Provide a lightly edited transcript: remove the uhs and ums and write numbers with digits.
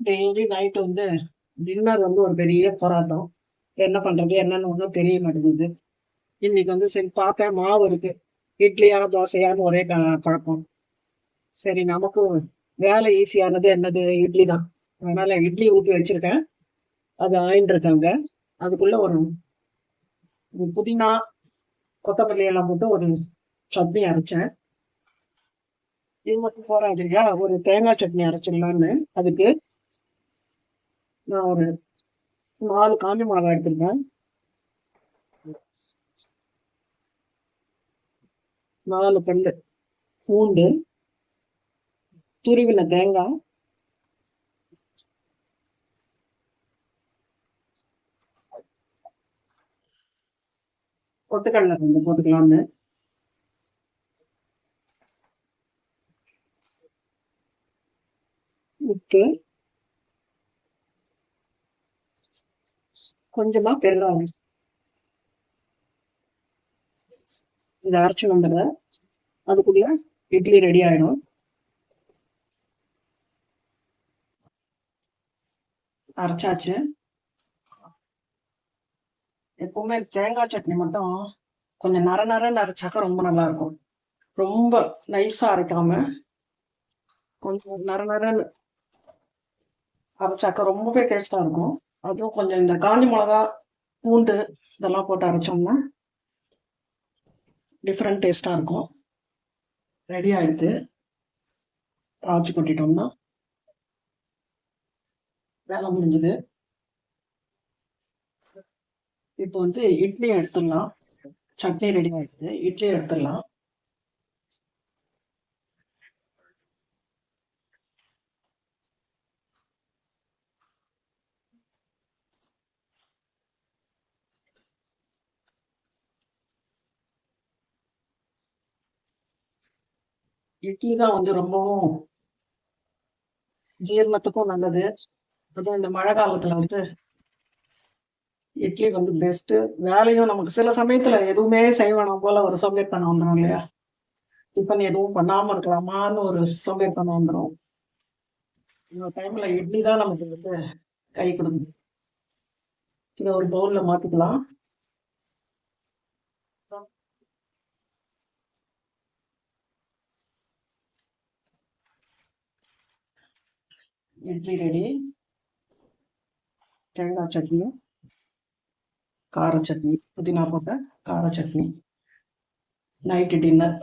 Daily night வந்து dinner வந்து ஒரு பெரிய போராட்டம். என்ன பண்றது என்னன்னு ஒன்றும் தெரிய மாட்டேங்குது. இன்னைக்கு வந்து சரி பார்த்தேன் மாவு இருக்கு. இட்லியா தோசையான்னு ஒரே குழப்பம். சரி நமக்கு வேலை ஈஸியானது என்னது இட்லி தான். அதனால இட்லி ஊற்றி வச்சிருக்கேன். அது ஆயின்னு இருக்காங்க. அதுக்குள்ள ஒரு ஒரு புதினா கொத்தமல்லி எல்லாம் போட்டு ஒரு சட்னி அரைச்சேன். இது மட்டும் போறாது இல்லையா, ஒரு தேங்காய் சட்னி அரைச்சிடலான்னு அதுக்கு நான் ஒரு 4 காஞ்ச மிளகாய் எடுத்திருக்கேன். 4 பல்லு பூண்டு, துருவின தேங்காய், பொட்டுக்கடலை கொஞ்சம் போட்டுக்கலாம்னு, உப்பு, கொஞ்சமா பெருங்காயம். இதை அரைச்சு வந்துடுறேன். அதுக்குள்ள இட்லி ரெடி ஆயிடும். அரைச்சாச்சு. எப்பவுமே தேங்காய் சட்னி மட்டும் கொஞ்சம் நர நரன்னு அரைச்சாக்க ரொம்ப நல்லா இருக்கும். ரொம்ப நைஸா அரைக்காம கொஞ்சம் நர நரன்னு அரைச்சாக்க ரொம்பவே டேஸ்டா இருக்கும். அதுவும் கொஞ்சம் இந்த காஞ்ச மிளகா, பூண்டு இதெல்லாம் போட்டு அரைச்சோம்னா டிஃப்ரெண்ட் டேஸ்டா இருக்கும். ரெடி ஆயிடுத்து. ஆச்சு கொட்டிட்டோம்னா வேலை முடிஞ்சது. இப்போ வந்து இட்லி எடுத்துடலாம். சட்னி ரெடி ஆயிடுது, இட்லி எடுத்துடலாம். இட்லி தான் வந்து ரொம்பவும் ஜீரணத்துக்கும் நல்லது. அதுவும் இந்த மழை காலத்துல வந்து இட்லி வந்து பெஸ்ட். வேலையும் நமக்கு சில சமயத்துல எதுவுமே செய்ய வேணாம் போல ஒரு சோம்பேறித்தனம் வந்துடும் இல்லையா? டிஃபன் எதுவும் பண்ணாம இருக்கலாமான்னு ஒரு சோம்பேறித்தனம் வந்துடும். இந்த டைம்ல இட்லி தான் நமக்கு வந்து கை கொடுக்குது. இதை ஒரு பவுல்ல மாத்திக்கலாம். இட்லி ரெடி. தேங்காய் சட்னி, கார சட்னி, புதினா போட்ட கார சட்னி. Night dinner.